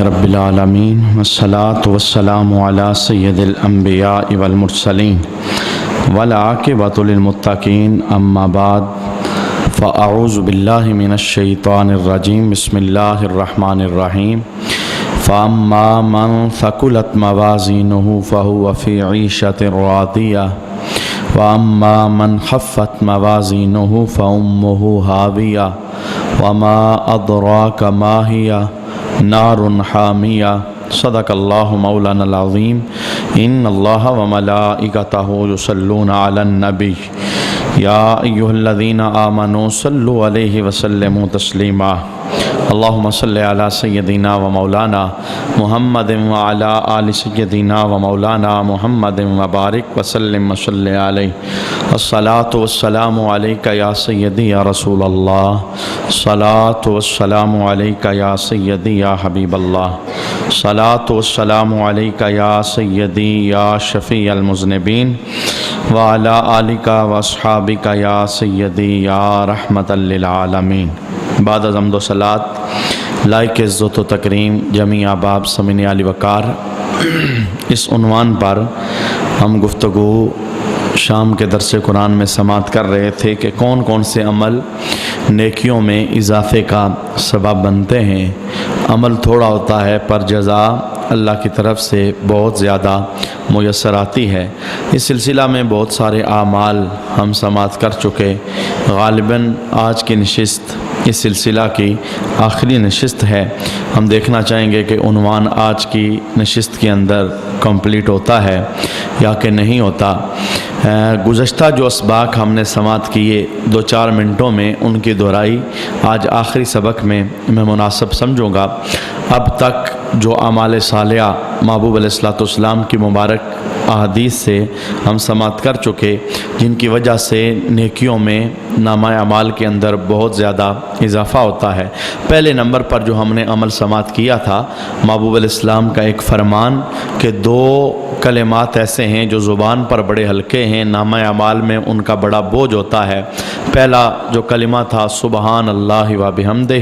رب العالمین والصلاة والسلام علی سید الانبیاء والمرسلین والعاقبۃ للمتقین اما بعد فاعوذ باللہ من الشیطان الرجیم بسم اللہ الرحمن الرحیم فاما من ثقلت موازینہ فہو فی عیشۃ راضیہ واما من خفت موازینہ فامہ ہاویہ وما ادراک ما ہی نار حامیہ صدق اللہ مولانا العظیم ان اللہ وملائکتہ یصلون علی النبی یا ایہا الذین آمنوا صلوا علیہ وسلموا تسلیما اللہم صلی علی سیدنا و مولانا محمد وعلی آل سیدنا و مولانا محمد وبارک وسلم وصلی علیہ الصلاة والسلام علیکہ یا سیدی یا رسول اللہ الصلاة والسلام علیکہ یا سیدی یا حبیب اللہ الصلاة والسلام علیکہ یا سیدی یا شفیع المذنبین وعلی آلکہ واصحابکہ یا سیدی یا رحمت للعالمین بعد از حمد و صلاۃ لائق عزت و تکریم جمیع احباب سمعین علی وقار، اس عنوان پر ہم گفتگو شام کے درس قرآن میں سماعت کر رہے تھے کہ کون کون سے عمل نیکیوں میں اضافے کا سبب بنتے ہیں۔ عمل تھوڑا ہوتا ہے پر جزا اللہ کی طرف سے بہت زیادہ میسر آتی ہے۔ اس سلسلہ میں بہت سارے اعمال ہم سماعت کر چکے۔ غالباً آج کی نشست اس سلسلہ کی آخری نشست ہے۔ ہم دیکھنا چاہیں گے کہ عنوان آج کی نشست کے اندر کمپلیٹ ہوتا ہے یا کہ نہیں ہوتا۔ گزشتہ جو اسباق ہم نے سماعت کیے 2-4 منٹوں میں، ان کی دہرائی آج آخری سبق میں مناسب سمجھوں گا۔ اب تک جو اعمال صالحہ محبوب علیہ الصلوۃ والسلام کی مبارک احادیث سے ہم سماعت کر چکے، جن کی وجہ سے نیکیوں میں نامہ اعمال کے اندر بہت زیادہ اضافہ ہوتا ہے۔ پہلے نمبر پر جو ہم نے عمل سماعت کیا تھا، محبوب علیہ السلام کا ایک فرمان کہ 2 کلمات ایسے ہیں جو زبان پر بڑے ہلکے ہیں، نامہ اعمال میں ان کا بڑا بوجھ ہوتا ہے۔ پہلا جو کلمہ تھا سبحان اللہ و بحمدہ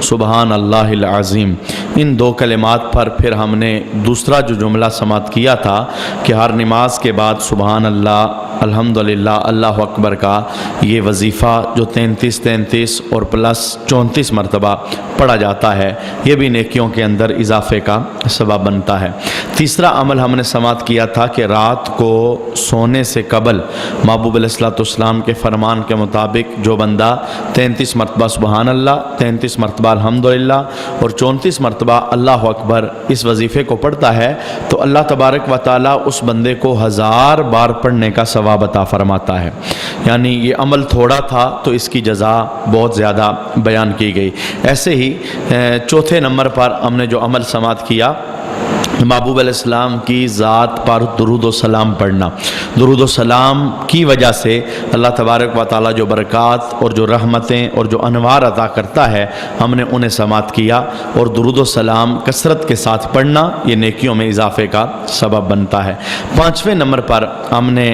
سبحان اللہ العظیم۔ ان 2 کلمات پر پھر ہم نے دوسرا جو جملہ سماعت کیا تھا کہ ہر نماز کے بعد سبحان اللہ الحمدللہ اللہ اکبر کا یہ وظیفہ جو 33 اور پلس 34 مرتبہ پڑھا جاتا ہے، یہ بھی نیکیوں کے اندر اضافے کا سبب بنتا ہے۔ تیسرا عمل ہم نے سماعت کیا تھا کہ رات کو سونے سے قبل محبوب علیہ الصلوۃ والسلام کے فرمان کے مطابق جو بندہ 33 مرتبہ سبحان اللہ، 33 مرتبہ الحمدللہ اور 34 مرتبہ اللہ اکبر اس وظیفے کو پڑھتا ہے تو اللہ تبارک و تعالیٰ اس بندے کو 1000 بار پڑھنے کا ثواب عطا فرماتا ہے۔ یعنی یہ عمل تھوڑا تھا تو اس کی جزا بہت زیادہ بیان کی گئی۔ ایسے ہی چوتھے نمبر پر ہم نے جو عمل سماعت کیا، محبوب علیہ السلام کی ذات پر درود و سلام پڑھنا۔ درود و سلام کی وجہ سے اللہ تبارک و تعالیٰ جو برکات اور جو رحمتیں اور جو انوار عطا کرتا ہے، ہم نے انہیں سماعت کیا۔ اور درود و سلام کثرت کے ساتھ پڑھنا یہ نیکیوں میں اضافے کا سبب بنتا ہے۔ 5ویں نمبر پر ہم نے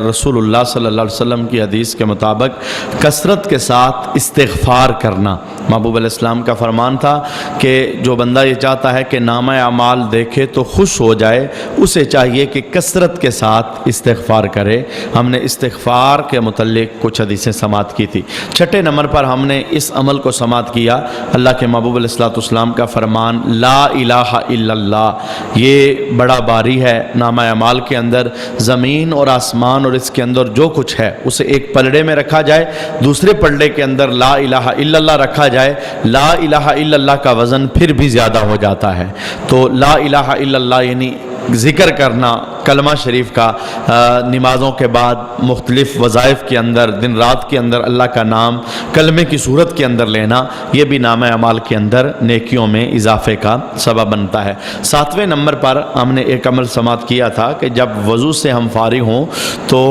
رسول اللہ صلی اللہ علیہ وسلم کی حدیث کے مطابق کثرت کے ساتھ استغفار کرنا۔ محبوب علیہ السلام کا فرمان تھا کہ جو بندہ یہ چاہتا ہے کہ نامہ اعمال دیکھے تو خوش ہو جائے، اسے چاہیے کہ کثرت کے ساتھ استغفار کرے۔ ہم نے استغفار کے متعلق کچھ حدیثیں سماعت کی تھی۔ 6 نمبر پر ہم نے اس عمل کو سماعت کیا، اللہ کے محبوب علیہ الصلوۃ والسلام کا فرمان لا الہ الا اللہ۔ یہ بڑا باری ہے نامہ اعمال کے اندر، زمین اور آسمان اور اس کے اندر جو کچھ ہے اسے ایک پلڑے میں رکھا جائے، دوسرے پلڑے کے اندر لا الہ الا اللہ رکھا جائے، لا الہ الا اللہ کا وزن پھر بھی زیادہ ہو جاتا ہے۔ تو لا الہ الا اللہ یعنی ذکر کرنا کلمہ شریف کا نمازوں کے بعد مختلف وظائف کے اندر، دن رات کے اندر اللہ کا نام کلمے کی صورت کے اندر لینا، یہ بھی نامہ اعمال کے اندر نیکیوں میں اضافے کا سبب بنتا ہے۔ 7ویں نمبر پر ہم نے ایک عمل سماعت کیا تھا کہ جب وضو سے ہم فارغ ہوں تو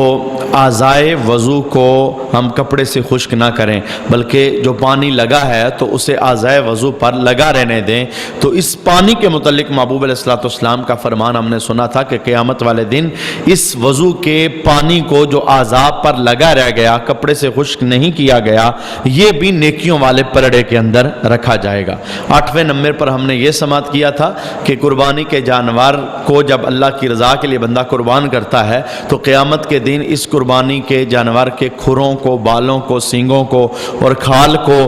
اعضائے وضو کو ہم کپڑے سے خشک نہ کریں، بلکہ جو پانی لگا ہے تو اسے اعضائے وضو پر لگا رہنے دیں۔ تو اس پانی کے متعلق محبوب علیہ الصلوۃ والسلام کا فرمان ہم نے سنا تھا کہ قیامت والے دن اس وضو کے پانی کو جو اعضاء پر لگا رہ گیا، کپڑے سے خشک نہیں کیا گیا، یہ بھی نیکیوں والے پلڑے کے اندر رکھا جائے گا۔ 8ویں نمبر پر ہم نے یہ سماعت کیا تھا کہ قربانی کے جانور کو جب اللہ کی رضا کے لیے بندہ قربان کرتا ہے تو قیامت کے دن اس قربانی کے جانور کے کھروں کو، بالوں کو، سینگوں کو اور کھال کو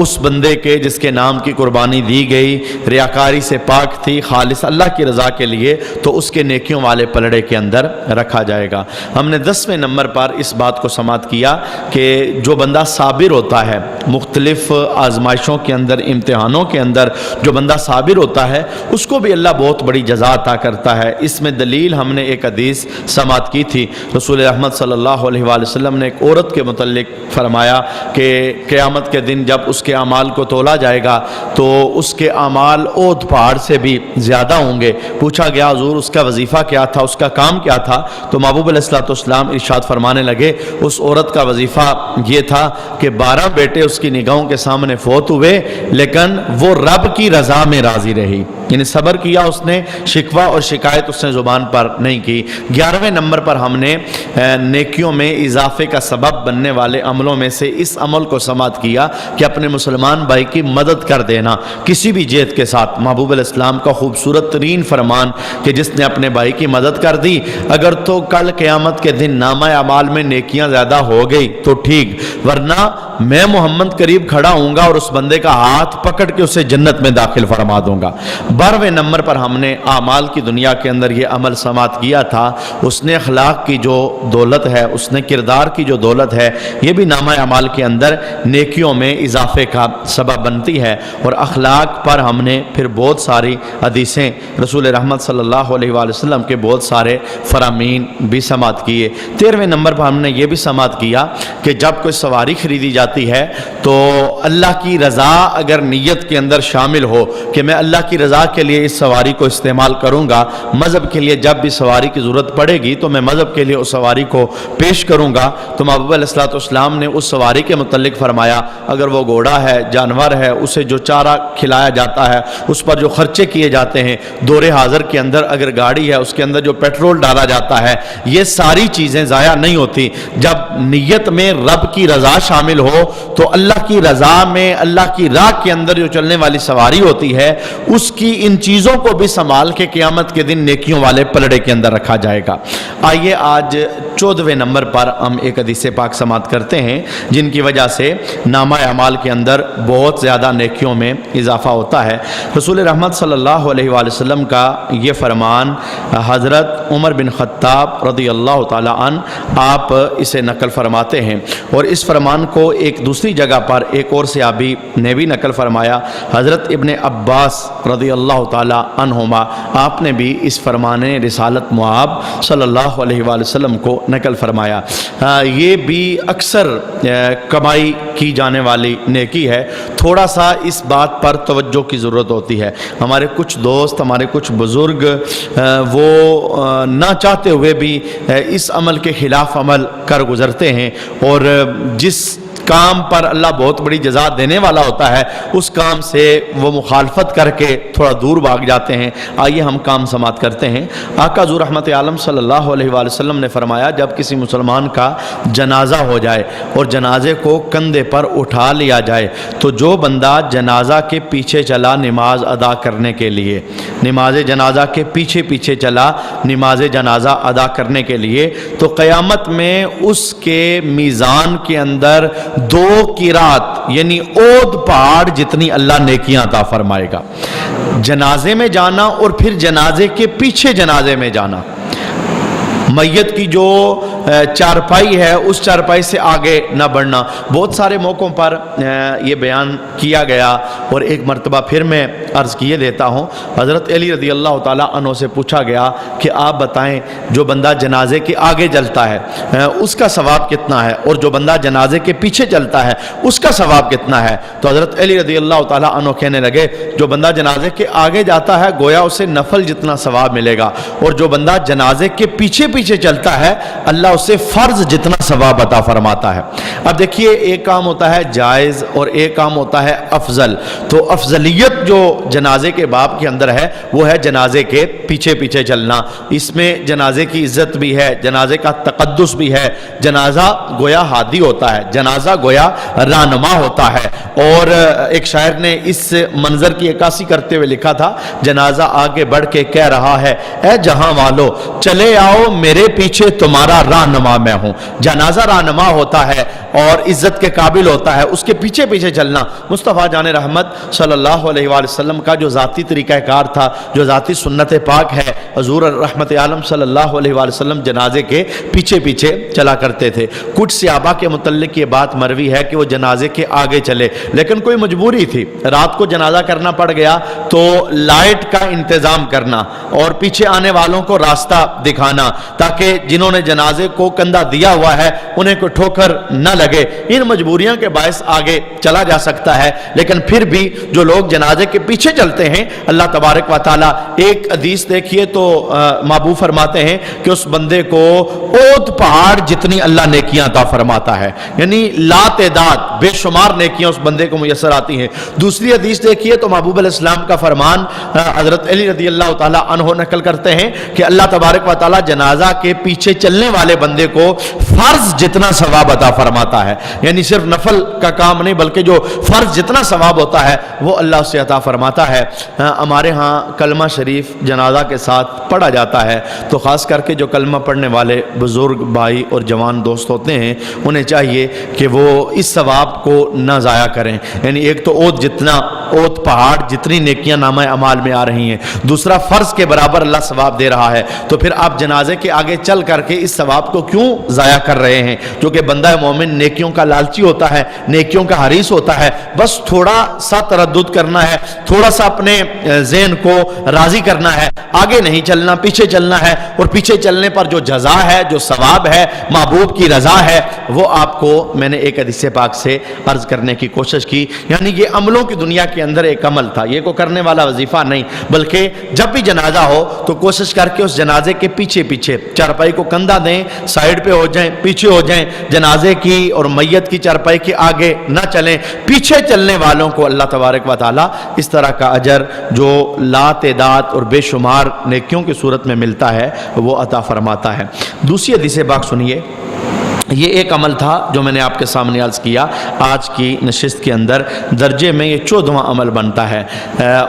اس بندے کے جس کے نام کی قربانی دی گئی ریاکاری سے پاک تھی، خالص اللہ کی رضا کے لیے، تو اس کے نیکیوں والے پلڑے کے اندر رکھا جائے گا۔ ہم نے 10ویں نمبر پر اس بات کو سماعت کیا کہ جو بندہ صابر ہوتا ہے مختلف آزمائشوں کے اندر، امتحانوں کے اندر جو بندہ صابر ہوتا ہے اس کو بھی اللہ بہت بڑی جزا عطا کرتا ہے۔ اس میں دلیل ہم نے ایک حدیث سماعت کی تھی، رسول رحمت صلی اللہ علیہ وآلہ وسلم نے ایک عورت کے متعلق فرمایا کہ قیامت کے دن جب اس کے اعمال کو تولا جائے گا تو اس کے اعمال اود پہاڑ سے بھی زیادہ ہوں گے۔ پوچھا گیا حضور اس کا وظیفہ کیا تھا، اس کا کام کیا تھا؟ تو محبوب علیہ السلام ارشاد فرمانے لگے اس عورت کا وظیفہ یہ تھا کہ 12 بیٹے اس کی نگاہوں کے سامنے فوت ہوئے لیکن وہ رب کی رضا میں راضی رہی، یعنی صبر کیا اس نے، شکوہ اور شکایت اس نے زبان پر نہیں کی۔ 11ویں نمبر پر ہم نے نیکیوں میں اضافے کا سبب بننے والے عملوں میں سے اس عمل کو سماعت کیا کہ اپنے مسلمان بھائی کی مدد کر دینا کسی بھی جہت کے ساتھ۔ محبوب علیہ السلام کا خوبصورت ترین فرمان کہ جس نے اپنے بھائی کی مدد کر دی اگر تو کل قیامت کے دن نامہ اعمال میں نیکیاں زیادہ ہو گئی تو ٹھیک، ورنہ میں محمد قریب کھڑا ہوں گا اور اس بندے کا ہاتھ پکڑ کے اسے جنت میں داخل فرما دوں گا۔ 12ویں نمبر پر ہم نے اعمال کی دنیا کے اندر یہ عمل سماعت کیا تھا، اس نے اخلاق کی جو دولت ہے، اس نے کردار کی جو دولت ہے، یہ بھی نامہ اعمال کے اندر نیکیوں میں اضافے کا سبب بنتی ہے۔ اور اخلاق پر ہم نے پھر بہت ساری حدیثیں رسول رحمت صلی اللہ علیہ وآلہ وسلم کے بہت سارے فرامین بھی سماعت کیے۔ 13ویں نمبر پر ہم نے یہ بھی سماعت کیا کہ جب کوئی سواری خریدی جاتی ہے تو اللہ کی رضا اگر نیت کے اندر شامل ہو کہ میں اللہ کی رضا کے لیے اس سواری کو استعمال کروں گا، مذہب کے لیے جب بھی سواری کی ضرورت پڑے گی تو میں مذہب کے لیے اس سواری کو پیش کروں گا، تو محبوب علیہ السلام نے اس سواری کے متعلق فرمایا اگر وہ گھوڑا ہے، جانور ہے، اسے جو چارہ کھلایا جاتا ہے، اس پر جو خرچے کیے جاتے ہیں، دور حاضر کے اندر اگر گاڑی ہے اس کے اندر جو پیٹرول ڈالا جاتا ہے، یہ ساری چیزیں ضائع نہیں ہوتی۔ جب نیت میں رب کی رضا شامل ہو تو اللہ کی رضا میں، اللہ کی راہ کے اندر جو چلنے والی سواری ہوتی ہے اس کی ان چیزوں کو بھی سنبھال کے قیامت کے دن نیکیوں والے پلڑے کے اندر رکھا جائے گا۔ آئیے آج 14ویں نمبر پر ہم ایک حدیث پاک سماعت کرتے ہیں جن کی وجہ سے نامہ اعمال کے اندر بہت زیادہ نیکیوں میں اضافہ ہوتا ہے۔ رسول رحمت صلی اللہ علیہ وآلہ وسلم کا یہ فرمان حضرت عمر بن خطاب رضی اللہ تعالی عنہ آپ اسے نقل فرماتے ہیں، اور اس فرمان کو ایک دوسری جگہ پر ایک اور صحابی نے بھی نقل فرمایا، حضرت ابن عباس رضی اللہ تعالی عنہما، آپ نے بھی اس فرمان رسالت معاب صلی اللہ علیہ وآلہ وسلم کو نقل فرمایا۔ یہ بھی اکثر کمائی کی جانے والی نیکی ہے، تھوڑا سا اس بات پر توجہ کی ضرورت ہوتی ہے۔ ہمارے کچھ دوست، ہمارے کچھ بزرگ وہ نہ چاہتے ہوئے بھی اس عمل کے خلاف عمل کر گزرتے ہیں، اور جس کام پر اللہ بہت بڑی جزا دینے والا ہوتا ہے اس کام سے وہ مخالفت کر کے تھوڑا دور بھاگ جاتے ہیں۔ آئیے ہم کام سماعت کرتے ہیں۔ آقا حضور رحمت عالم صلی اللہ علیہ وآلہ وسلم نے فرمایا جب کسی مسلمان کا جنازہ ہو جائے اور جنازے کو کندھے پر اٹھا لیا جائے تو جو بندہ جنازہ کے پیچھے چلا نماز ادا کرنے کے لیے، نماز جنازہ کے پیچھے پیچھے چلا نماز جنازہ ادا کرنے کے لیے، تو قیامت میں اس کے میزان کے اندر 2 قرات یعنی اود پہاڑ جتنی اللہ نیکیاں عطا فرمائے گا۔ جنازے میں جانا اور پھر جنازے کے پیچھے جنازے میں جانا، میت کی جو چارپائی ہے اس چارپائی سے آگے نہ بڑھنا، بہت سارے موقعوں پر یہ بیان کیا گیا، اور ایک مرتبہ پھر میں عرض کیے دیتا ہوں۔ حضرت علی رضی اللہ تعالیٰ عنہ سے پوچھا گیا کہ آپ بتائیں جو بندہ جنازے کے آگے چلتا ہے اس کا ثواب کتنا ہے، اور جو بندہ جنازے کے پیچھے چلتا ہے اس کا ثواب کتنا ہے؟ تو حضرت علی رضی اللہ تعالیٰ عنہ کہنے لگے جو بندہ جنازے کے آگے جاتا ہے گویا اسے نفل جتنا ثواب ملے گا، اور جو بندہ جنازے کے پیچھے پیچھے چلتا ہے اللہ اسے فرض جتنا ثواب عطا فرماتا ہے۔ اب دیکھیے ایک کام ہوتا ہے جائز اور ایک کام ہوتا ہے افضل، تو افضلیت جو جنازے کے باب کے اندر ہے وہ ہے جنازے کے پیچھے پیچھے چلنا، اس میں جنازے کی عزت بھی ہے، جنازے کا تقدس بھی ہے، جنازہ گویا ہادی ہوتا ہے، جنازہ گویا رہنما ہوتا ہے۔ اور ایک شاعر نے اس منظر کی عکاسی کرتے ہوئے لکھا تھا، جنازہ آگے بڑھ کے کہہ رہا ہے اے جہاں والو چلے آؤ میرے پیچھے تمہارا رہنما میں ہوں۔ جنازہ رہنما ہوتا ہے اور عزت کے قابل ہوتا ہے، اس کے پیچھے پیچھے چلنا مصطفیٰ جان رحمت صلی اللہ علیہ وآلہ وسلم کا جو ذاتی طریقہ کار تھا، جو ذاتی سنت پاک ہے۔ حضور رحمت عالم صلی اللہ علیہ وآلہ وسلم جنازے کے پیچھے پیچھے چلا کرتے تھے۔ کچھ صحابہ کے متعلق یہ بات مروی ہے کہ وہ جنازے کے آگے چلے، لیکن کوئی مجبوری تھی، رات کو جنازہ کرنا پڑ گیا تو لائٹ کا انتظام کرنا اور پیچھے آنے والوں کو راستہ دکھانا تاکہ جنہوں نے جنازے کو کندھا دیا ہوا ہے انہیں کوئی ٹھوکر نہ لگے۔ ان مجبوریاں کے باعث آگے چلا جا سکتا ہے، لیکن پھر بھی جو لوگ جنازے کے پیچھے چلتے ہیں اللہ تبارک و تعالیٰ، ایک حدیث دیکھیے تو محبوب فرماتے ہیں کہ اس بندے کو اونٹ پہاڑ جتنی اللہ نیکیاں عطا فرماتا ہے، یعنی لا تعداد بے شمار نیکیاں اس بندے کو میسر آتی ہیں۔ دوسری حدیث دیکھیے تو محبوب علیہ السلام کا فرمان حضرت علی رضی اللہ تعالیٰ عنہ نقل کرتے ہیں کہ اللہ تبارک و تعالیٰ جنازہ کے پیچھے چلنے والے بندے کو فرض جتنا ثواب عطا فرماتا ہے، یعنی صرف نفل کا کام نہیں بلکہ جو فرض جتنا ثواب ہوتا ہے وہ اللہ سے عطا فرماتا ہے۔ ہمارے ہاں کلمہ شریف جنازہ کے ساتھ پڑھا جاتا ہے، تو خاص کر کے جو کلمہ پڑھنے والے بزرگ بھائی اور جوان دوست ہوتے ہیں انہیں چاہیے کہ وہ اس ثواب کو نہ ضائع کریں، یعنی ایک تو اوت پہاڑ جتنی نیکیاں نامہ اعمال میں آ رہی ہیں، دوسرا فرض کے برابر اللہ ثواب دے رہا ہے، تو پھر آپ جنازے کے آگے چل کر کے اس ثواب کو کیوں ضائع کر رہے ہیں؟ جو کہ بندہ مومن نیکیوں کا لالچی ہوتا ہے، نیکیوں کا حریص ہوتا ہے، بس تھوڑا سا تردد کرنا ہے، تھوڑا سا اپنے ذہن کو راضی کرنا ہے، آگے نہیں چلنا، پیچھے چلنا ہے، اور پیچھے چلنے پر جو جزا ہے، جو ثواب ہے، محبوب کی رضا ہے، وہ آپ کو میں نے ایک حدیث پاک سے عرض کرنے کی کوشش کی۔ یعنی یہ عملوں کی دنیا کے اندر ایک عمل تھا، یہ کو کرنے والا وظیفہ نہیں، بلکہ جب بھی جنازہ ہو تو کوشش کر کے اس جنازے کے پیچھے پیچھے چارپائی کو کندھا دیں، سائیڈ پہ ہو جائیں، پیچھے ہو جائیں، جنازے کی اور میت کی چارپائی کے آگے نہ چلیں۔ پیچھے چلنے والوں کو اللہ تبارک و تعالی اس طرح کا اجر جو لا تعداد اور بے شمار نیکیوں کی صورت میں ملتا ہے وہ عطا فرماتا ہے۔ دوسری حدیث پاک سنیے، یہ ایک عمل تھا جو میں نے آپ کے سامنے عرض کیا، آج کی نشست کے اندر درجے میں یہ 14واں عمل بنتا ہے،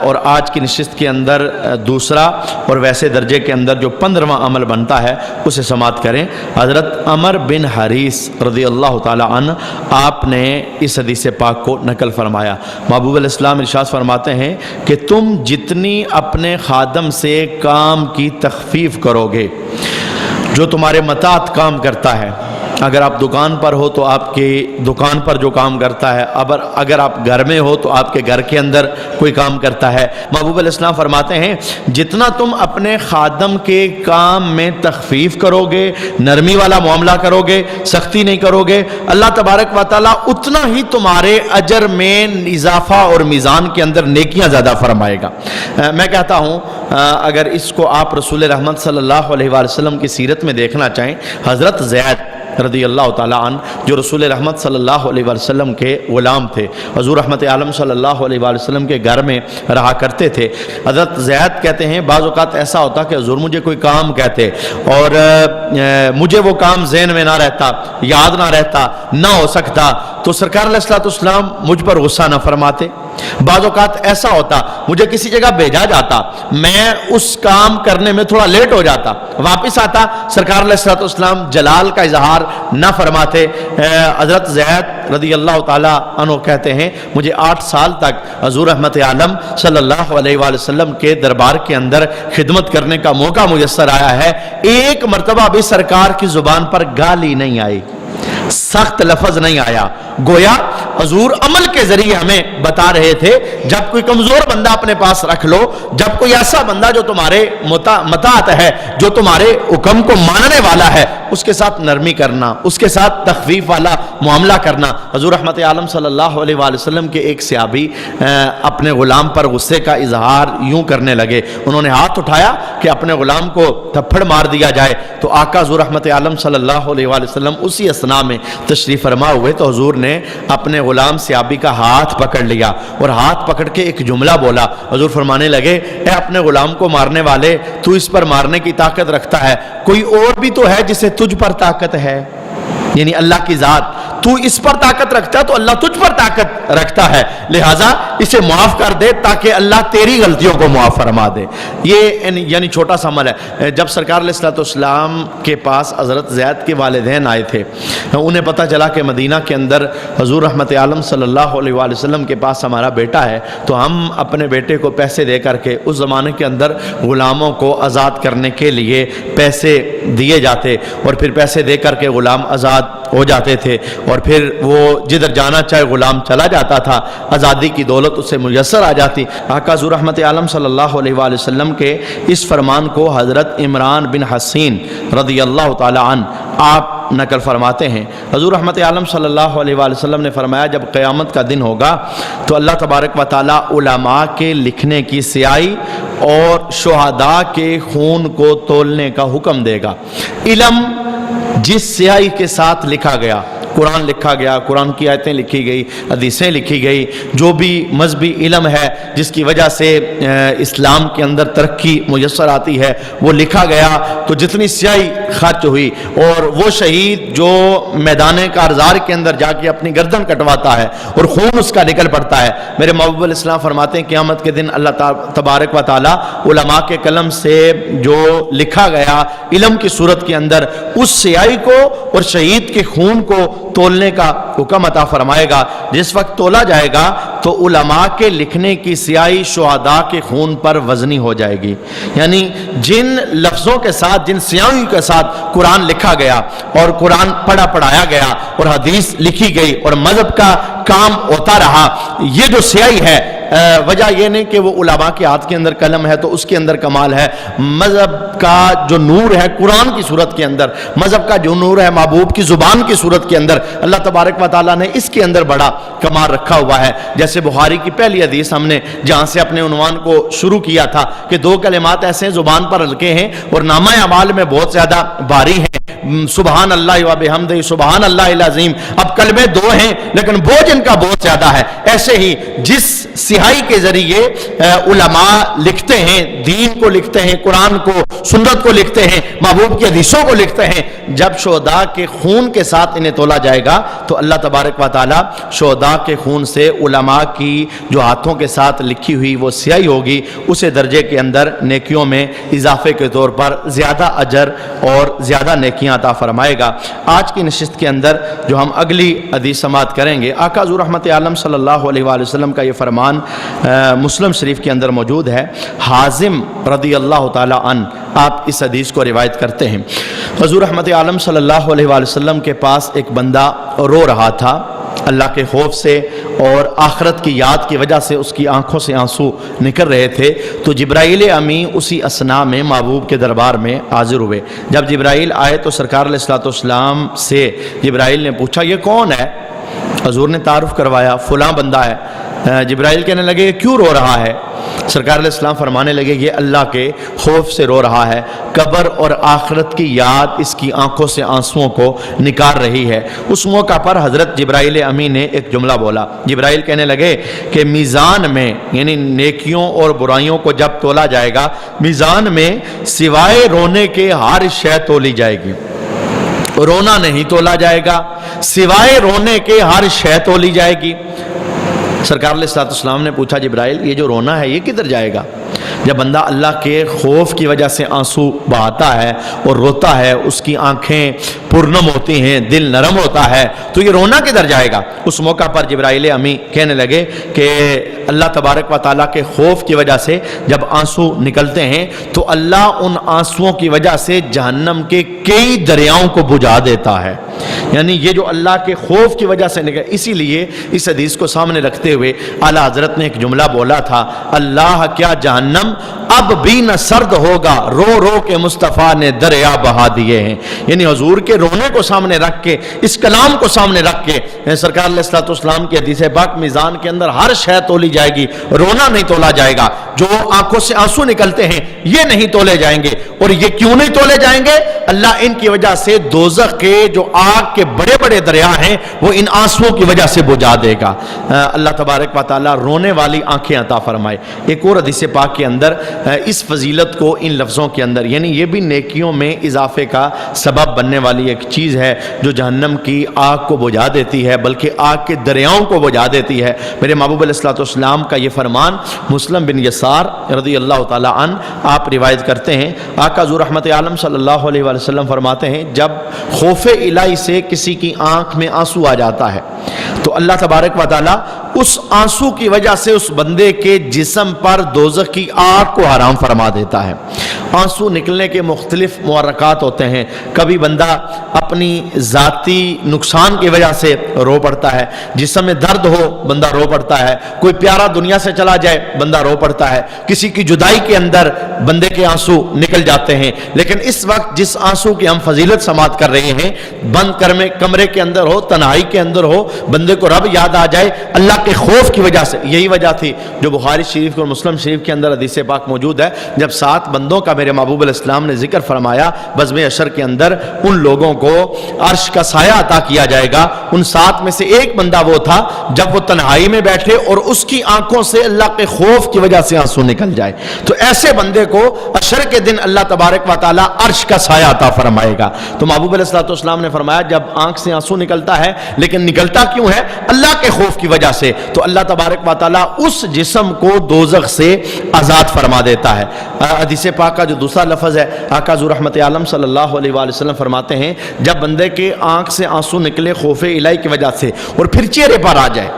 اور آج کی نشست کے اندر دوسرا اور ویسے درجے کے اندر جو 15واں عمل بنتا ہے اسے سماعت کریں۔ حضرت عمر بن حریث رضی اللہ تعالی عنہ آپ نے اس حدیث پاک کو نقل فرمایا۔ محبوب علیہ السلام ارشاد فرماتے ہیں کہ تم جتنی اپنے خادم سے کام کی تخفیف کرو گے، جو تمہارے متاعت کام کرتا ہے، اگر آپ دکان پر ہو تو آپ کی دکان پر جو کام کرتا ہے، اگر آپ گھر میں ہو تو آپ کے گھر کے اندر کوئی کام کرتا ہے، محبوب علیہ السلام فرماتے ہیں جتنا تم اپنے خادم کے کام میں تخفیف کرو گے، نرمی والا معاملہ کرو گے، سختی نہیں کرو گے، اللہ تبارک و تعالیٰ اتنا ہی تمہارے اجر میں اضافہ اور میزان کے اندر نیکیاں زیادہ فرمائے گا۔ میں کہتا ہوں اگر اس کو آپ رسول رحمت صلی اللہ علیہ وآلہ وسلم کی سیرت میں دیکھنا چاہیں، حضرت زید رضی اللہ تعالیٰ عنہ جو رسول رحمت صلی اللہ علیہ وآلہ وسلم کے غلام تھے، حضور رحمت عالم صلی اللہ علیہ وآلہ وسلم کے گھر میں رہا کرتے تھے۔ حضرت زید کہتے ہیں بعض اوقات ایسا ہوتا کہ حضور مجھے کوئی کام کہتے اور مجھے وہ کام ذہن میں نہ رہتا، یاد نہ رہتا، نہ ہو سکتا، تو سرکار علیہ السلام مجھ پر غصہ نہ فرماتے۔ بعض اوقات ایسا ہوتا مجھے کسی جگہ بھیجا جاتا، میں اس کام کرنے میں تھوڑا لیٹ ہو جاتا، واپس آتا، سرکار علیہ السلام جلال کا اظہار نہ فرماتے۔ حضرت زید رضی اللہ تعالیٰ عنہ کہتے ہیں مجھے 8 سال تک حضور رحمت عالم صلی اللہ علیہ وآلہ وسلم کے دربار کے اندر خدمت کرنے کا موقع میسر آیا ہے، ایک مرتبہ بھی سرکار کی زبان پر گالی نہیں آئی، سخت لفظ نہیں آیا، گویا حضور عمل کے ذریعے ہمیں بتا رہے تھے جب کوئی کمزور بندہ اپنے پاس رکھ لو، جب کوئی ایسا بندہ جو تمہارے مطاعت ہے، جو تمہارے حکم کو ماننے والا ہے، اس کے ساتھ نرمی کرنا، اس کے ساتھ تخفیف والا معاملہ کرنا۔ حضور رحمت عالم صلی اللہ علیہ وآلہ وسلم کے ایک صحابی اپنے غلام پر غصے کا اظہار یوں کرنے لگے، انہوں نے ہاتھ اٹھایا کہ اپنے غلام کو تھپڑ مار دیا جائے، تو آقا حضور رحمت عالم صلی اللہ علیہ وآلہ وسلم اسی اثناء میں تشریف فرما ہوئے تو حضور نے اپنے غلام صحابی کا ہاتھ پکڑ لیا اور ہاتھ پکڑ کے ایک جملہ بولا۔ حضور فرمانے لگے، اے اپنے غلام کو مارنے والے، تو اس پر مارنے کی طاقت رکھتا ہے، کوئی اور بھی تو ہے جسے تجھ پر طاقت ہے، یعنی اللہ کی ذات، تو اس پر طاقت رکھتا ہے تو اللہ تجھ پر طاقت رکھتا ہے، لہٰذا اسے معاف کر دے تاکہ اللہ تیری غلطیوں کو معاف فرما دے۔ یہ یعنی چھوٹا سا عمل ہے۔ جب سرکار علیہ الصلوۃ والسلام کے پاس حضرت زید کے والدین آئے تھے، انہیں پتہ چلا کہ مدینہ کے اندر حضور رحمت عالم صلی اللہ علیہ وآلہ وسلم کے پاس ہمارا بیٹا ہے، تو ہم اپنے بیٹے کو پیسے دے کر کے، اس زمانے کے اندر غلاموں کو آزاد کرنے کے لیے پیسے دیے جاتے اور پھر پیسے دے کر کے غلام آزاد ہو جاتے تھے، اور پھر وہ جدھر جانا چاہے غلام چلا جاتا تھا، آزادی کی دولت اسے میسر آ جاتی۔ آقا حضور رحمت عالم صلی اللہ علیہ وآلہ وسلم کے اس فرمان کو حضرت عمران بن حسین رضی اللہ تعالی عنہ آپ نقل فرماتے ہیں۔ حضور رحمت عالم صلی اللہ علیہ وآلہ وسلم نے فرمایا، جب قیامت کا دن ہوگا تو اللہ تبارک و تعالی علماء کے لکھنے کی سیاہی اور شہداء کے خون کو تولنے کا حکم دے گا۔ علم جس سیاہی کے ساتھ لکھا گیا، قرآن لکھا گیا، قرآن کی آیتیں لکھی گئی، حدیثیں لکھی گئی، جو بھی مذہبی علم ہے جس کی وجہ سے اسلام کے اندر ترقی میسر آتی ہے، وہ لکھا گیا، تو جتنی سیاہی خرچ ہوئی، اور وہ شہید جو میدان کارزار کے اندر جا کے اپنی گردن کٹواتا ہے اور خون اس کا نکل پڑتا ہے، میرے محبوب علیہ السلام فرماتے ہیں قیامت کے دن اللہ تبارک و تعالی علماء کے قلم سے جو لکھا گیا علم کی صورت کے اندر، اس سیاہی کو اور شہید کے خون کو تولنے کا حکم عطا فرمائے گا۔ جس وقت تولا جائے گا تو علماء کے لکھنے کی سیاہی شہداء کے خون پر وزنی ہو جائے گی، یعنی جن لفظوں کے ساتھ، جن سیاہیوں کے ساتھ قرآن لکھا گیا اور قرآن پڑھایا گیا اور حدیث لکھی گئی اور مذہب کا کام ہوتا رہا، یہ جو سیاہی ہے، وجہ یہ نہیں کہ وہ علماء کے ہاتھ کے اندر قلم ہے تو اس کے اندر کمال ہے، مذہب کا جو نور ہے قرآن کی صورت کے اندر، مذہب کا جو نور ہے محبوب کی زبان کی صورت کے اندر، اللہ تبارک و تعالیٰ نے اس کے اندر بڑا کمال رکھا ہوا ہے۔ جیسے بخاری کی پہلی حدیث ہم نے جہاں سے اپنے عنوان کو شروع کیا تھا کہ دو کلمات ایسے ہیں زبان پر ہلکے ہیں اور نامہ اعمال میں بہت زیادہ بھاری ہیں، سبحان اللہ و بحمدہ سبحان اللہ العظیم۔ اب کلمے دو ہیں لیکن بوجھ ان کا بہت زیادہ ہے۔ ایسے ہی جس سیاہی کے ذریعے علماء لکھتے ہیں، دین کو لکھتے ہیں، قرآن کو، سنت کو لکھتے ہیں، محبوب کی حدیثوں کو لکھتے ہیں، جب شہداء کے خون کے ساتھ انہیں تولا جائے گا تو اللہ تبارک و تعالی شہداء کے خون سے علماء کی جو ہاتھوں کے ساتھ لکھی ہوئی وہ سیاہی ہوگی، اسے درجے کے اندر نیکیوں میں اضافے کے طور پر زیادہ اجر اور زیادہ نیکیاں عطا فرمائے گا۔ آج کی نشست کے اندر جو ہم اگلی حدیث سماعت کریں گے، آقا حضور رحمت عالم صلی اللہ علیہ وآلہ وسلم کا یہ فرمان مسلم شریف کے اندر موجود ہے۔ حازم رضی اللہ تعالی عنہ آپ اس حدیث کو روایت کرتے ہیں، حضور رحمت عالم صلی اللہ علیہ وآلہ وسلم کے پاس ایک بندہ رو رہا تھا اللہ کے خوف سے اور آخرت کی یاد کی وجہ سے، اس کی آنکھوں سے آنسو نکل رہے تھے، تو جبرائیل امی اسی اثناء میں محبوب کے دربار میں حاضر ہوئے۔ جب جبرائیل آئے تو سرکار علیہ الصلوۃ والسلام سے جبرائیل نے پوچھا یہ کون ہے؟ حضور نے تعارف کروایا، فلاں بندہ ہے۔ جبرائیل کہنے لگے کیوں رو رہا ہے؟ سرکار علیہ السلام فرمانے لگے یہ اللہ کے خوف سے رو رہا ہے، قبر اور آخرت کی یاد اس کی آنکھوں سے آنسوؤں کو نکال رہی ہے۔ اس موقع پر حضرت جبرائیل امی نے ایک جملہ بولا، جبرائیل کہنے لگے کہ میزان میں، یعنی نیکیوں اور برائیوں کو جب تولا جائے گا، میزان میں سوائے رونے کے ہر شے تولی جائے گی، رونا نہیں تولا جائے گا، سوائے رونے کے ہر شے تولی جائے گی۔ سرکار علیہ الصلوۃ والسلام نے پوچھا جبرائیل یہ جو رونا ہے یہ کدھر جائے گا؟ جب بندہ اللہ کے خوف کی وجہ سے آنسو بہاتا ہے اور روتا ہے، اس کی آنکھیں پرنم ہوتی ہیں، دل نرم ہوتا ہے، تو یہ رونا کدھر جائے گا؟ اس موقع پر جبرائیل امی کہنے لگے کہ اللہ تبارک و تعالیٰ کے خوف کی وجہ سے جب آنسو نکلتے ہیں تو اللہ ان آنسوؤں کی وجہ سے جہنم کے کئی دریاؤں کو بجھا دیتا ہے۔ یعنی یہ جو اللہ کے خوف کی وجہ سے نکل، اسی لیے اس حدیث کو سامنے رکھتے ہوئے اعلیٰ حضرت نے ایک جملہ بولا تھا، اللہ کیا جہنم اب بھی نہ سرد ہوگا، رو رو کے مصطفیٰ نے دریا بہا دیے ہیں۔ یعنی حضور کے رونے کو سامنے رکھ کے، اس کلام کو سامنے رکھ کے سرکار علیہ الصلوۃ والسلام کی حدیث پاک میزان کے اندر ہر شے تولی جائے گی، رونا نہیں تولا جائے گا، جو آنکھوں سے آنسو نکلتے ہیں یہ نہیں تولے جائیں گے۔ اور یہ کیوں نہیں تولے جائیں گے؟ اللہ ان کی وجہ سے دوزخ کے جو آگ کے بڑے بڑے دریا ہیں وہ ان آنسوؤں کی وجہ سے بجھا دے گا۔ اللہ تبارک و تعالیٰ رونے والی آنکھیں عطا فرمائے۔ ایک اور حدیث پاک کے اندر اس فضیلت کو ان لفظوں کے اندر، یعنی یہ بھی نیکیوں میں اضافے کا سبب بننے والی ایک چیز ہے جو جہنم کی آگ کو بجھا دیتی ہے، بلکہ آگ کے دریاؤں کو بجھا دیتی ہے۔ میرے محبوب علیہ الصلوۃ والسلام کا یہ فرمان مسلم بن یسار رضی اللہ تعالیٰ عنہ آپ روایت کرتے ہیں، آقا حضور رحمت عالم صلی اللہ علیہ وسلم فرماتے ہیں، جب خوف الہی سے کسی کی آنکھ میں آنسو آ جاتا ہے تو اللہ تبارک و تعالیٰ اس آنسو کی وجہ سے اس بندے کے جسم پر دوزخ کی آگ کو حرام فرما دیتا ہے۔ آنسو نکلنے کے مختلف محرکات ہوتے ہیں، کبھی بندہ اپنی ذاتی نقصان کی وجہ سے رو پڑتا ہے، جسم میں درد ہو بندہ رو پڑتا ہے، کوئی پیارا دنیا سے چلا جائے بندہ رو پڑتا ہے، کسی کی جدائی کے اندر بندے کے آنسو نکل جاتے ہیں۔ لیکن اس وقت جس آنسو کی ہم فضیلت سماعت کر رہے ہیں، بند کمرے کے اندر ہو، تنہائی کے اندر ہو، بندے کو رب یاد آ جائے اللہ کے خوف کی وجہ سے۔ یہی وجہ تھی جو بخاری شریف اور مسلم شریف کے اندر حدیث پاک موجود ہے، جب 7 بندوں کا میرے محبوب علیہ السلام نے ذکر فرمایا بزم حشر کے اندر، ان لوگوں کو عرش کا سایہ عطا کیا جائے گا۔ ان 7 میں سے ایک بندہ وہ تھا جب وہ تنہائی میں بیٹھے اور اس کی آنکھوں سے اللہ کے خوف کی وجہ سے آنسو نکل جائے، تو ایسے بندے کو حشر کے دن اللہ تبارک و تعالیٰ عرش کا سایہ عطا فرمائے گا۔ تو محبوب علیہ الصلوۃ والسلام نے فرمایا جب آنکھ سے آنسو نکلتا ہے، لیکن نکلتا کیوں ہے؟ اللہ کے خوف کی وجہ سے، تو اللہ تبارک و تعالیٰ اس جسم کو دوزخ سے آزاد فرما دیتا ہے۔ حدیث پاک کا جو دوسرا لفظ ہے، آقا حضور رحمت عالم صلی اللہ علیہ وآلہ وسلم فرماتے ہیں، جب بندے کے آنکھ سے آنسو نکلے خوف الہی کی وجہ سے اور پھر چہرے پر آ جائے،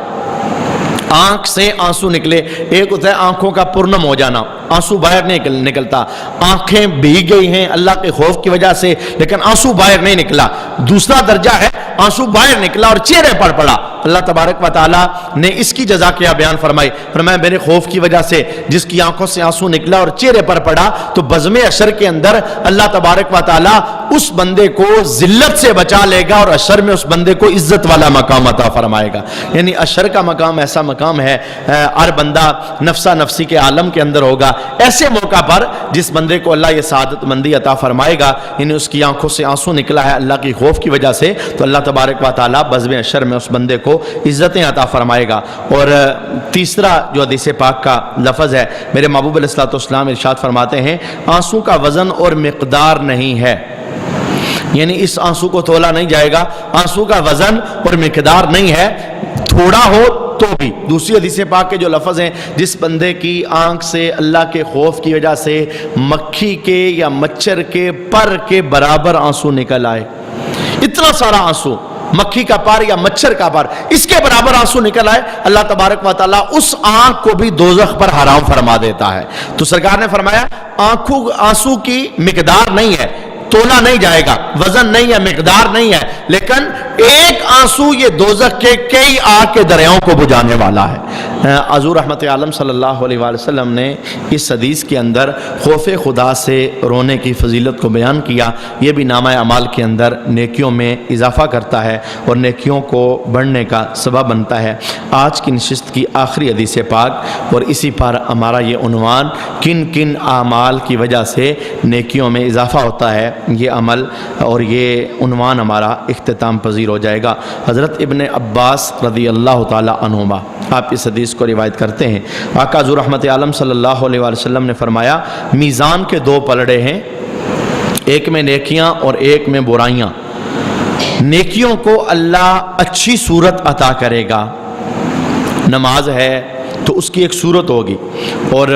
آنکھ سے آنسو نکلے، ایک ہوتا ہے آنکھوں کا پرنم ہو جانا، آنسو باہر نہیں نکلتا، آنکھیں بھیگ گئی ہیں اللہ کے خوف کی وجہ سے لیکن آنسو باہر نہیں نکلا۔ دوسرا درجہ ہے آنسو باہر نکلا اور چہرے پر پڑا، اللہ تبارک و تعالیٰ نے اس کی جزا کیا بیان فرمائی، فرمایا میرے خوف کی وجہ سے جس کی آنکھوں سے آنسو نکلا اور چہرے پر پڑا، تو بزم حشر کے اندر اللہ تبارک و تعالیٰ اس بندے کو ذلت سے بچا لے گا اور حشر میں اس بندے کو عزت والا مقام عطا فرمائے گا۔ یعنی حشر کا مقام ایسا مقام ہے، ہر بندہ نفسا نفسی کے عالم کے اندر ہوگا، ایسے موقع پر جس بندے کو اللہ یہ سعادت مندی عطا فرمائے گا، یعنی اس کی آنکھوں سے آنسو نکلا ہے اللہ کی خوف کی وجہ سے، تو اللہ تبارک و تعالیٰ بزم حشر میں اس بندے کو عزتیں عطا فرمائے گا۔ اور تیسرا جو حدیث پاک کا لفظ ہے، میرے محبوب علیہ الصلوۃ والسلام ارشاد فرماتے ہیں، آنسو کا وزن اور مقدار نہیں ہے، یعنی اس آنسو کو تولا نہیں جائے گا، آنسو کا وزن اور مقدار نہیں ہے، تھوڑا ہو تو بھی۔ دوسری حدیث پاک کے جو لفظ ہیں، جس بندے کی آنکھ سے اللہ کے خوف کی وجہ سے مکھی کے یا مچھر کے پر کے برابر آنسو نکل آئے، اتنا سارا آنسو، مکھی کا پر یا مچھر کا پر، اس کے برابر آنسو نکل آئے، اللہ تبارک و تعالیٰ اس آنکھ کو بھی دوزخ پر حرام فرما دیتا ہے۔ تو سرکار نے فرمایا آنسو کی مقدار نہیں ہے، تولا نہیں جائے گا، وزن نہیں ہے، مقدار نہیں ہے، لیکن ایک آنسو یہ دوزخ کے کئی آگ کے دریاؤں کو بجھانے والا ہے۔ حضور رحمت عالم صلی اللہ علیہ وآلہ وسلم نے اس حدیث کے اندر خوف خدا سے رونے کی فضیلت کو بیان کیا، یہ بھی نامہ اعمال کے اندر نیکیوں میں اضافہ کرتا ہے اور نیکیوں کو بڑھنے کا سبب بنتا ہے۔ آج کی نشست کی آخری حدیث پاک اور اسی پر ہمارا یہ عنوان، کن کن اعمال کی وجہ سے نیکیوں میں اضافہ ہوتا ہے، یہ عمل اور یہ عنوان ہمارا اختتام پذیر ہو جائے گا۔ حضرت ابن عباس رضی اللہ تعالی عنہما آپ اس حدیث کو روایت کرتے ہیں، آقا حضور رحمت عالم صلی اللہ علیہ وآلہ وسلم نے فرمایا، میزان کے 2 پلڑے ہیں، ایک میں نیکیاں اور ایک میں برائیاں۔ نیکیوں کو اللہ اچھی صورت عطا کرے گا، نماز ہے تو اس کی ایک صورت ہوگی، اور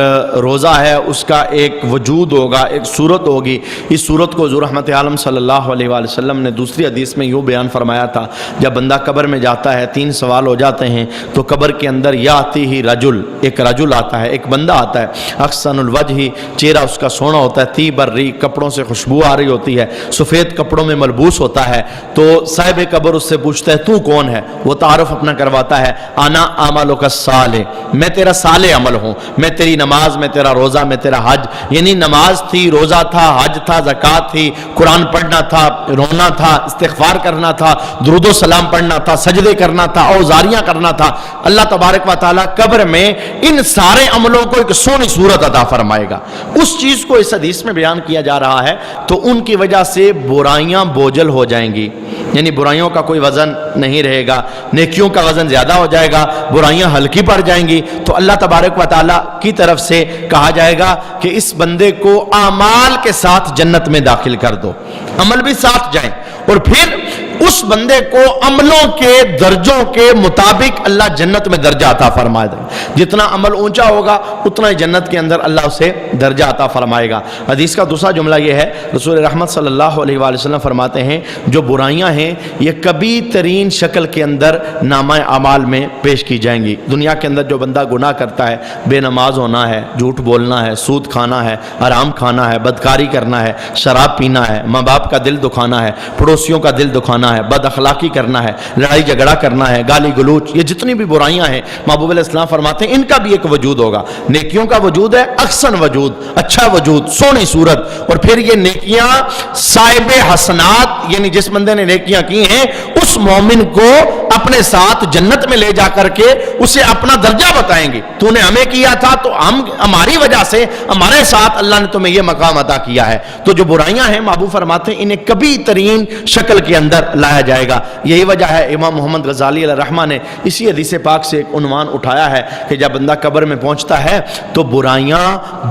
روزہ ہے اس کا ایک وجود ہوگا، ایک صورت ہوگی. اس صورت کو حضور رحمت عالم صلی اللہ علیہ وآلہ وسلم نے دوسری حدیث میں یوں بیان فرمایا تھا، جب بندہ قبر میں جاتا ہے 3 سوال ہو جاتے ہیں تو قبر کے اندر یاتی ہی رجل، ایک رجل آتا ہے، ایک بندہ آتا ہے، احسن الوجہ، چہرہ اس کا سونا ہوتا ہے، طیب الریح، کپڑوں سے خوشبو آ رہی ہوتی ہے، سفید کپڑوں میں ملبوس ہوتا ہے. تو صاحب قبر اس سے پوچھتا ہے تو کون ہے؟ وہ تعارف اپنا کرواتا ہے، انا عملک الصالح، میں تیرا صالح عمل ہوں، میں تیری نماز، میں تیرا روزہ، میں تیرا حج. یعنی نماز تھی، روزہ تھا، حج تھا، زکوٰۃ تھی، قرآن پڑھنا تھا، رونا تھا، استغفار کرنا تھا، درود و سلام پڑھنا تھا، سجدے کرنا تھا، اوزاریاں کرنا تھا. اللہ تبارک و تعالیٰ قبر میں ان سارے عملوں کو ایک سونی صورت عطا فرمائے گا. اس چیز کو اس حدیث میں بیان کیا جا رہا ہے تو ان کی وجہ سے برائیاں بوجھل ہو جائیں گی، یعنی برائیوں کا کوئی وزن نہیں رہے گا، نیکیوں کا وزن زیادہ ہو جائے گا، برائیاں ہلکی پڑ جائیں گی. تو اللہ تبارک و تعالیٰ کی طرف سے کہا جائے گا کہ اس بندے کو اعمال کے ساتھ جنت میں داخل کر دو، عمل بھی ساتھ جائیں، اور پھر اس بندے کو عملوں کے درجوں کے مطابق اللہ جنت میں درجہ عطا فرما دے. جتنا عمل اونچا ہوگا اتنا ہی جنت کے اندر اللہ اسے درجہ عطا فرمائے گا. حدیث کا دوسرا جملہ یہ ہے، رسول رحمت صلی اللہ علیہ وآلہ وسلم فرماتے ہیں جو برائیاں ہیں یہ کبھی ترین شکل کے اندر نامہ اعمال میں پیش کی جائیں گی. دنیا کے اندر جو بندہ گناہ کرتا ہے، بے نماز ہونا ہے، جھوٹ بولنا ہے، سود کھانا ہے، حرام کھانا ہے، بدکاری کرنا ہے، شراب پینا ہے، ماں باپ کا دل دکھانا ہے، پڑوسیوں کا دل دکھانا ہے، بد اخلاقی کرنا ہے، لڑائی جھگڑا کرنا ہے، گالی گلوچ، یہ جتنی بھی برائیاں ہیں محبوب علیہ السلام فرماتے ہیں ان کا بھی ایک وجود ہوگا. نیکیوں کا وجود ہے، احسن وجود، اچھا وجود، سونی صورت. اور پھر یہ نیکیاں صاحب حسنات، یعنی جس بندے نے نیکیاں کی ہیں اس مومن کو اپنے ساتھ جنت میں لے جا کر کے اسے اپنا درجہ بتائیں گے. تو نے ہمیں کیا تھا تو ہماری وجہ سے ہمارے ساتھ اللہ نے تمہیں یہ مقام عطا کیا ہے. تو جو برائیاں ہیں محبوب فرماتے ہیں انہیں کبھی ترین شکل کے اندر لایا جائے گا. یہی وجہ ہے امام محمد غزالی علیہ الرحمہ نے اسی حدیث پاک سے ایک عنوان اٹھایا ہے کہ جب بندہ قبر میں پہنچتا ہے تو برائیاں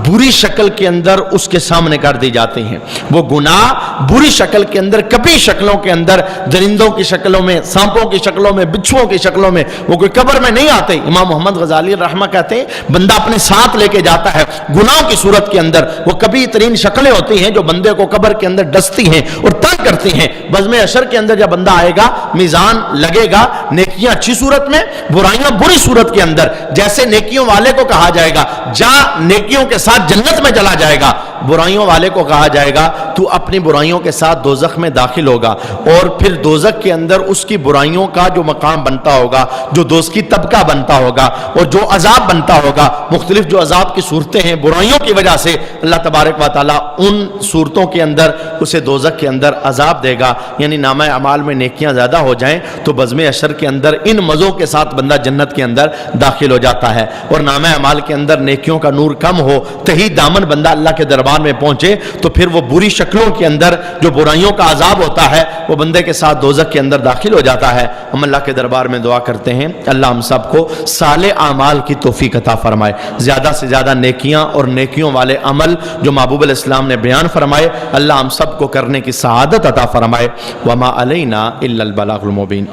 بری شکل کے اندر اس کے سامنے کر دی جاتی ہیں. وہ گناہ بری شکل کے اندر، کبھی شکلوں کے اندر، درندوں کی شکلوں میں، سانپوں کی شکلوں میں، بچھوؤں کی شکلوں میں، وہ کوئی قبر میں نہیں آتے. امام محمد غزالی الرحمہ کہتے ہیں بندہ اپنے ساتھ لے کے جاتا ہے گناہوں کی صورت کے اندر. وہ کبھی ترین شکلیں ہوتی ہیں جو بندے کو قبر کے اندر ڈستی ہیں اور تنگ کرتی ہیں. بزم حشر کے اندر جب بندہ آئے گا میزان لگے گا، نیکیاں اچھی صورت میں، برائیاں بری صورت کے اندر. جیسے نیکیوں والے کو کہا جائے گا جا نیکیوں کے ساتھ جنت میں چلا جائے گا، برائیوں والے کو کہا جائے گا تو اپنی برائیوں کے ساتھ دوزخ میں داخل ہوگا. اور پھر دوزخ کے اندر اس کی برائیوں کا جو مقام بنتا ہوگا، جو دوزخی طبقہ بنتا ہوگا اور جو عذاب بنتا ہوگا، مختلف جو عذاب کی صورتیں ہیں برائیوں کی وجہ سے، اللہ تبارک و تعالیٰ ان صورتوں کے اندر اسے دوزخ کے اندر عذاب دے گا. یعنی نامہ اعمال میں نیکیاں زیادہ ہو جائیں تو بزم حشر کے اندر ان مزوں کے ساتھ بندہ جنت کے اندر داخل ہو جاتا ہے. اور نامہ اعمال کے اندر نیکیوں کا نور کم ہو، تہی دامن بندہ اللہ کے دربار میں پہنچے تو پھر وہ بری شکلوں کے اندر جو برائیوں کا عذاب ہوتا ہے وہ بندے کے ساتھ دوزخ کے اندر داخل ہو جاتا ہے. ہم اللہ کے دربار میں دعا کرتے ہیں اللہ ہم سب کو صالح اعمال کی توفیق عطا فرمائے، زیادہ سے زیادہ نیکیاں اور نیکیوں والے عمل جو محبوب علیہ السلام نے بیان فرمائے اللہ ہم سب کو کرنے کی سعادت عطا فرمائے. وما علینا الا البلاغ المبین.